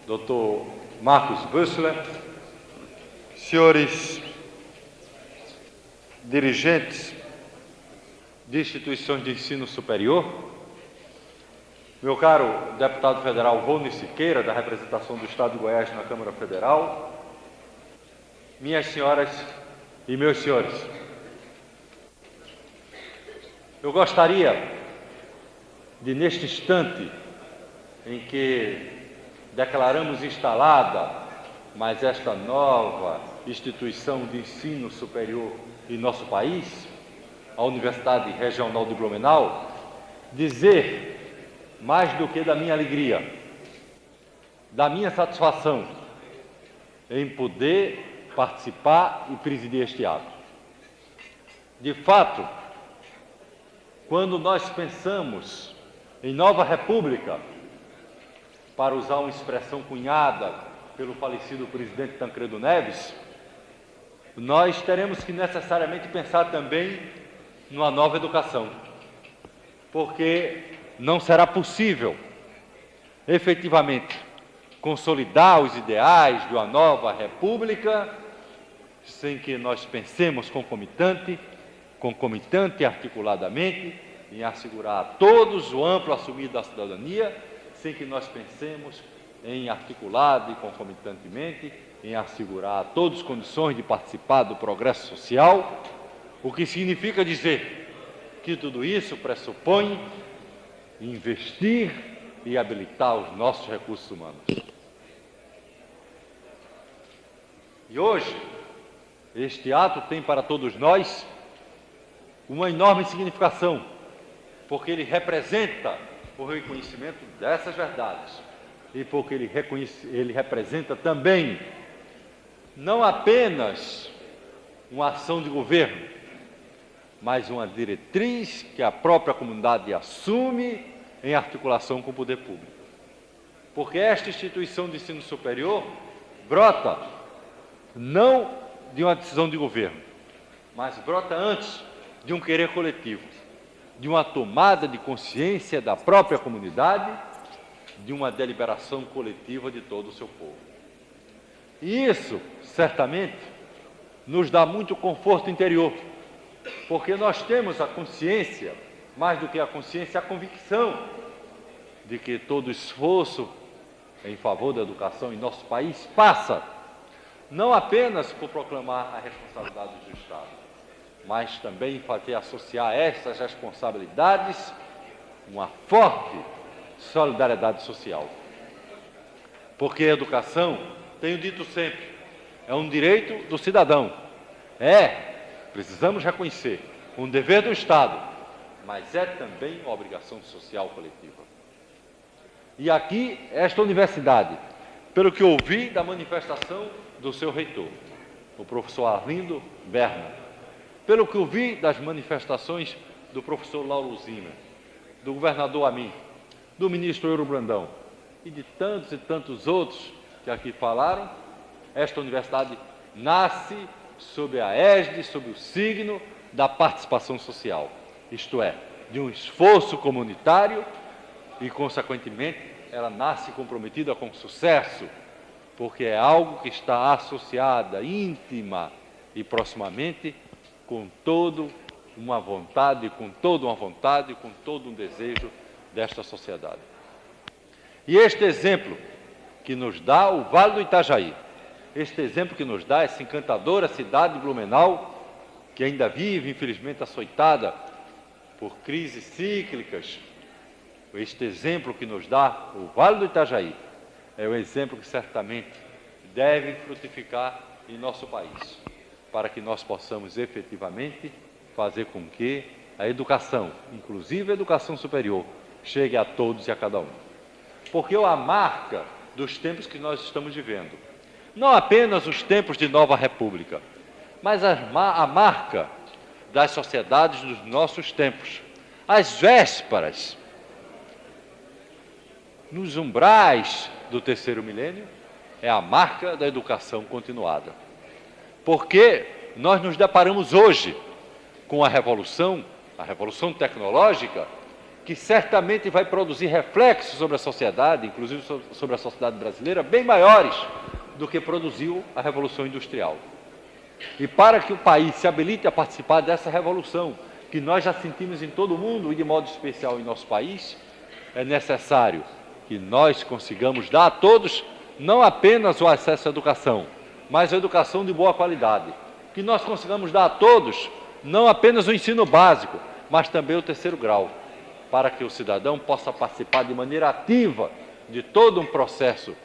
Dr. Marcos Büssler, senhores dirigentes de instituições de ensino superior, meu caro deputado federal Rony Siqueira, da representação do Estado de Goiás na Câmara Federal, minhas senhoras e meus senhores, eu gostaria de, neste instante em que declaramos instalada mais esta nova instituição de ensino superior em nosso país, a Universidade Regional de Blumenau, dizer mais do que da minha alegria, da minha satisfação em poder participar e presidir este ato. De fato, quando nós pensamos em nova república, para usar uma expressão cunhada pelo falecido presidente Tancredo Neves, nós teremos que necessariamente pensar também numa nova educação, porque não será possível efetivamente consolidar os ideais de uma nova república sem que nós pensemos concomitante e articuladamente em assegurar a todos o amplo assumir da cidadania, sem que nós pensemos em articulado e concomitantemente em assegurar a todos condições de participar do progresso social, o que significa dizer que tudo isso pressupõe investir e habilitar os nossos recursos humanos. E hoje, este ato tem para todos nós uma enorme significação, porque ele representa o reconhecimento dessas verdades e porque ele representa também não apenas uma ação de governo, mas uma diretriz que a própria comunidade assume em articulação com o poder público. Porque esta instituição de ensino superior brota não de uma decisão de governo, mas brota antes de um querer coletivo, de uma tomada de consciência da própria comunidade, de uma deliberação coletiva de todo o seu povo. E isso, certamente, nos dá muito conforto interior, porque nós temos a consciência, mais do que a consciência, a convicção de que todo esforço em favor da educação em nosso país passa não apenas por proclamar a responsabilidade do Estado, mas também fazer associar a essas responsabilidades uma forte solidariedade social. Porque a educação, tenho dito sempre, é um direito do cidadão. Precisamos reconhecer, um dever do Estado, mas é também uma obrigação social coletiva. E aqui, esta universidade, pelo que ouvi da manifestação do seu reitor, o professor Arlindo Berna, pelo que ouvi das manifestações do professor Lauro Zima, do governador Amin, do ministro Euro Brandão e de tantos e tantos outros que aqui falaram, esta universidade nasce sob a égide, sob o signo da participação social, isto é, de um esforço comunitário e, consequentemente, ela nasce comprometida com sucesso, porque é algo que está associada, íntima e proximamente com toda uma vontade, com todo um desejo desta sociedade. E este exemplo que nos dá o Vale do Itajaí, este exemplo que nos dá essa encantadora cidade de Blumenau, que ainda vive, infelizmente, açoitada por crises cíclicas, este exemplo que nos dá o Vale do Itajaí, é um exemplo que certamente deve frutificar em nosso país, para que nós possamos efetivamente fazer com que a educação, inclusive a educação superior, chegue a todos e a cada um. Porque é a marca dos tempos que nós estamos vivendo, não apenas os tempos de nova república, mas a marca das sociedades dos nossos tempos, as vésperas, nos umbrais do terceiro milênio, é a marca da educação continuada. Porque nós nos deparamos hoje com a revolução tecnológica, que certamente vai produzir reflexos sobre a sociedade, inclusive sobre a sociedade brasileira, bem maiores do que produziu a Revolução Industrial. E para que o país se habilite a participar dessa revolução, que nós já sentimos em todo o mundo e de modo especial em nosso país, é necessário que nós consigamos dar a todos não apenas o acesso à educação, mas a educação de boa qualidade. Que nós consigamos dar a todos não apenas o ensino básico, mas também o terceiro grau, para que o cidadão possa participar de maneira ativa de todo um processo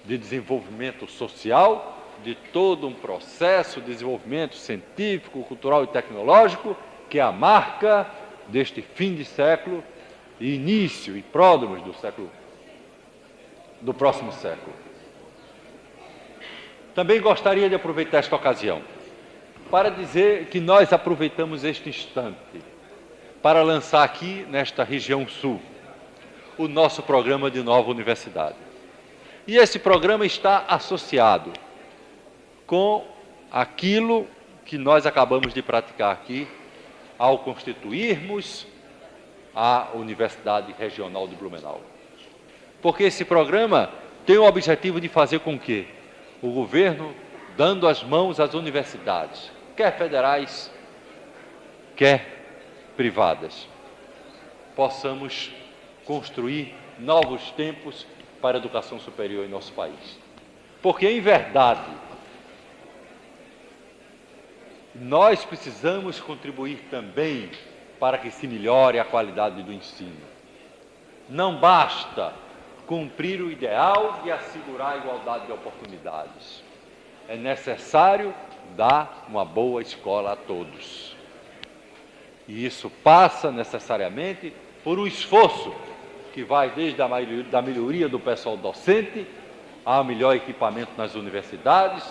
de desenvolvimento social, de todo um processo de desenvolvimento científico, cultural e tecnológico, que é a marca deste fim de século e início e pródromos do próximo século. Também gostaria de aproveitar esta ocasião para dizer que nós aproveitamos este instante para lançar aqui, nesta região sul, o nosso programa de nova universidade. E esse programa está associado com aquilo que nós acabamos de praticar aqui, ao constituirmos a Universidade Regional de Blumenau. Porque esse programa tem o objetivo de fazer com que o governo, dando as mãos às universidades, quer federais, quer privadas, possamos construir novos tempos para a educação superior em nosso país. Porque, em verdade, nós precisamos contribuir também para que se melhore a qualidade do ensino. Não basta cumprir o ideal de assegurar a igualdade de oportunidades. É necessário dar uma boa escola a todos. E isso passa necessariamente por um esforço que vai desde a melhoria do pessoal docente ao melhor equipamento nas universidades,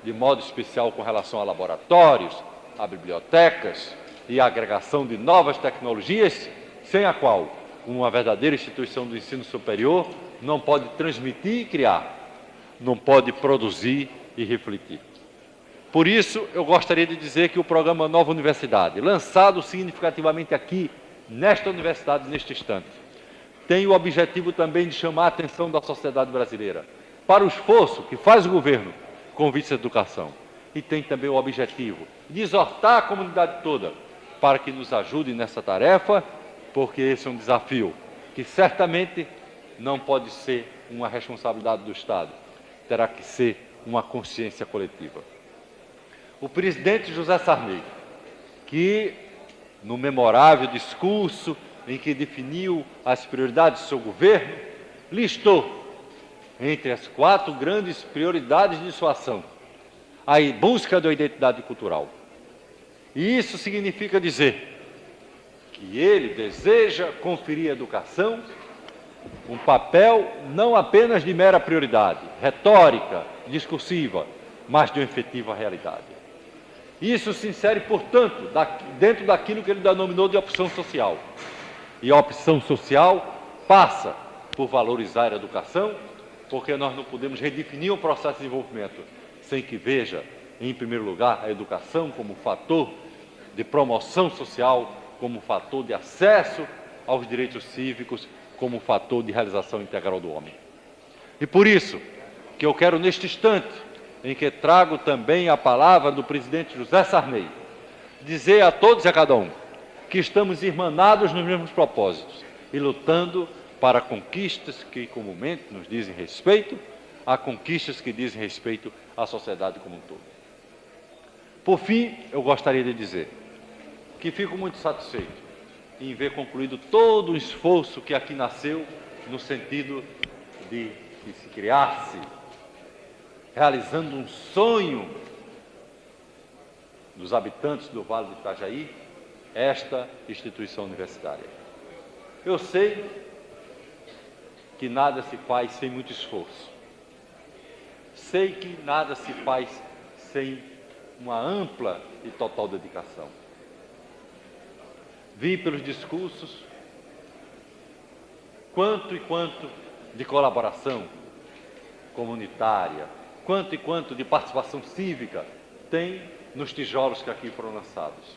de modo especial com relação a laboratórios, a bibliotecas e a agregação de novas tecnologias, sem a qual uma verdadeira instituição do ensino superior não pode transmitir e criar, não pode produzir e refletir. Por isso, eu gostaria de dizer que o programa Nova Universidade, lançado significativamente aqui, nesta universidade, neste instante, tem o objetivo também de chamar a atenção da sociedade brasileira para o esforço que faz o governo com vista à educação. E tem também o objetivo de exortar a comunidade toda para que nos ajude nessa tarefa, porque esse é um desafio que certamente não pode ser uma responsabilidade do Estado, terá que ser uma consciência coletiva. O presidente José Sarney, que no memorável discurso em que definiu as prioridades do seu governo, listou entre as 4 grandes prioridades de sua ação a busca da identidade cultural. E isso significa dizer que ele deseja conferir à educação um papel não apenas de mera prioridade, retórica, discursiva, mas de uma efetiva realidade. Isso se insere, portanto, dentro daquilo que ele denominou de opção social. E a opção social passa por valorizar a educação, porque nós não podemos redefinir o processo de desenvolvimento sem que veja, em primeiro lugar, a educação como fator de promoção social, como fator de acesso aos direitos cívicos, como fator de realização integral do homem. E por isso que eu quero, neste instante, em que trago também a palavra do presidente José Sarney, dizer a todos e a cada um que estamos irmanados nos mesmos propósitos e lutando para conquistas que comumente nos dizem respeito, a conquistas que dizem respeito à sociedade como um todo. Por fim, eu gostaria de dizer que fico muito satisfeito em ver concluído todo o esforço que aqui nasceu no sentido de que se criasse, realizando um sonho dos habitantes do Vale do Itajaí, esta instituição universitária. Eu sei que nada se faz sem muito esforço. Sei que nada se faz sem uma ampla e total dedicação. Vi pelos discursos quanto e quanto de colaboração comunitária, quanto e quanto de participação cívica tem nos tijolos que aqui foram lançados.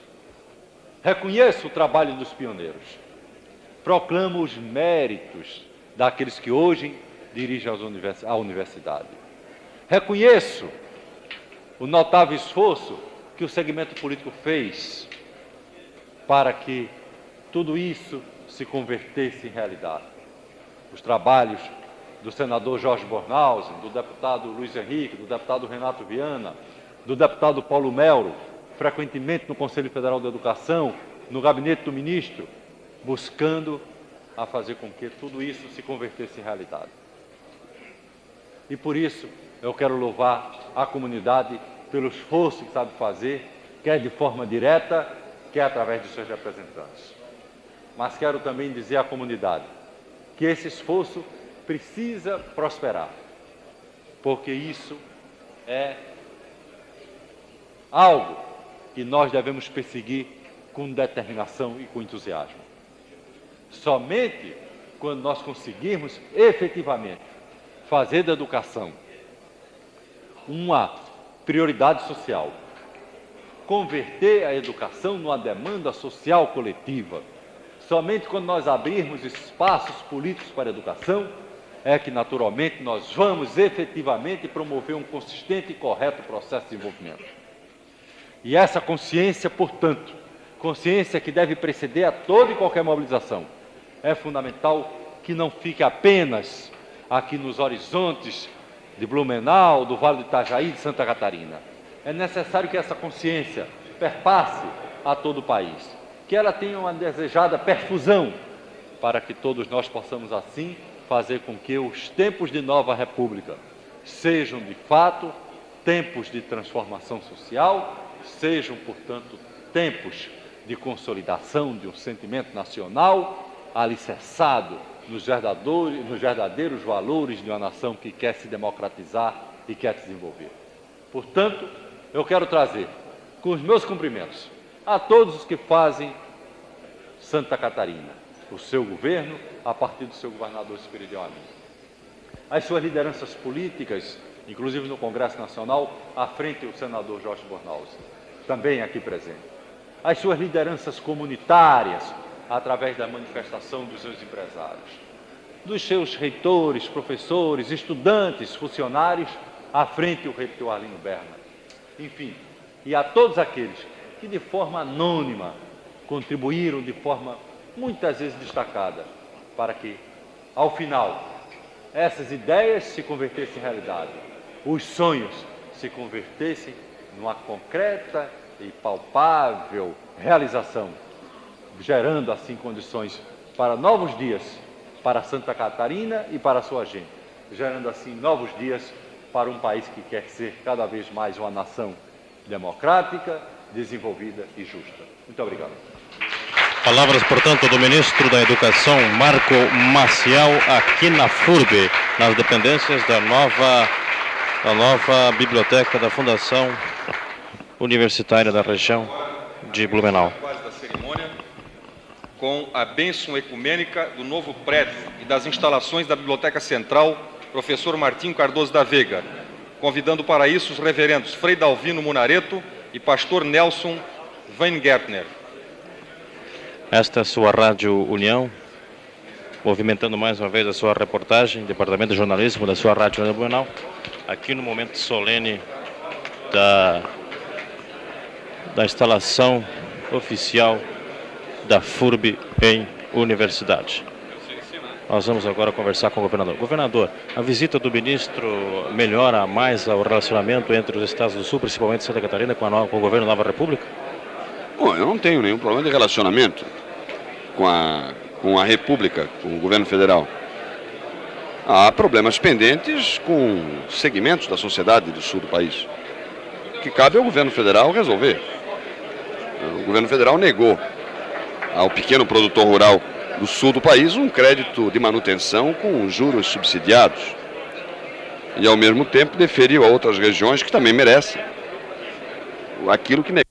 Reconheço o trabalho dos pioneiros, proclamo os méritos daqueles que hoje dirigem a universidade. Reconheço o notável esforço que o segmento político fez para que tudo isso se convertesse em realidade. Os trabalhos do senador Jorge Bornhausen, do deputado Luiz Henrique, do deputado Renato Viana, do deputado Paulo Melro, frequentemente no Conselho Federal de Educação, no gabinete do ministro, buscando a fazer com que tudo isso se convertesse em realidade. E por isso eu quero louvar a comunidade pelo esforço que sabe fazer, quer de forma direta, quer através de seus representantes. Mas quero também dizer à comunidade que esse esforço precisa prosperar, porque isso é algo que nós devemos perseguir com determinação e com entusiasmo. Somente quando nós conseguirmos efetivamente fazer da educação uma prioridade social, converter a educação numa demanda social coletiva, somente quando nós abrirmos espaços políticos para a educação, é que naturalmente nós vamos efetivamente promover um consistente e correto processo de desenvolvimento. E essa consciência, portanto, consciência que deve preceder a toda e qualquer mobilização, é fundamental que não fique apenas aqui nos horizontes de Blumenau, do Vale do Itajaí e de Santa Catarina. É necessário que essa consciência perpasse a todo o país, que ela tenha uma desejada perfusão, para que todos nós possamos assim fazer com que os tempos de nova república sejam de fato tempos de transformação social, sejam, portanto, tempos de consolidação de um sentimento nacional alicerçado nos verdadeiros valores de uma nação que quer se democratizar e quer se desenvolver. Portanto, eu quero trazer, com os meus cumprimentos, a todos os que fazem Santa Catarina, o seu governo, a partir do seu governador Esperidião Amin, as suas lideranças políticas, inclusive no Congresso Nacional, à frente do senador Jorge Bornhausen, também aqui presente, as suas lideranças comunitárias, através da manifestação dos seus empresários, dos seus reitores, professores, estudantes, funcionários, à frente o reitor Arlindo Berna, enfim, e a todos aqueles que de forma anônima contribuíram de forma muitas vezes destacada para que, ao final, essas ideias se convertessem em realidade, os sonhos se convertessem numa concreta e palpável realização, gerando assim condições para novos dias para Santa Catarina e para a sua gente, gerando assim novos dias para um país que quer ser cada vez mais uma nação democrática, desenvolvida e justa. Muito obrigado. Palavras, portanto, do ministro da Educação, Marco Maciel, aqui na FURB, nas dependências da nova biblioteca da Fundação Universitária da região de Blumenau. Fase da cerimônia, com a bênção ecumênica do novo prédio e das instalações da Biblioteca Central, professor Martinho Cardoso da Veiga, convidando para isso os reverendos Frei Dalvino Munareto e pastor Nelson Weingärtner. Esta é a sua Rádio União, movimentando mais uma vez a sua reportagem, Departamento de Jornalismo da sua Rádio União de Blumenau, aqui no momento solene da instalação oficial da FURB em universidade. Nós vamos agora conversar com o governador. Governador, a visita do ministro melhora mais o relacionamento entre os estados do Sul, principalmente Santa Catarina, com o governo da Nova República? Bom, eu não tenho nenhum problema de relacionamento com a República, com o governo federal. Há problemas pendentes com segmentos da sociedade do sul do país, que cabe ao governo federal resolver. O governo federal negou ao pequeno produtor rural do sul do país um crédito de manutenção com juros subsidiados. E, ao mesmo tempo, deferiu a outras regiões que também merecem aquilo que negou.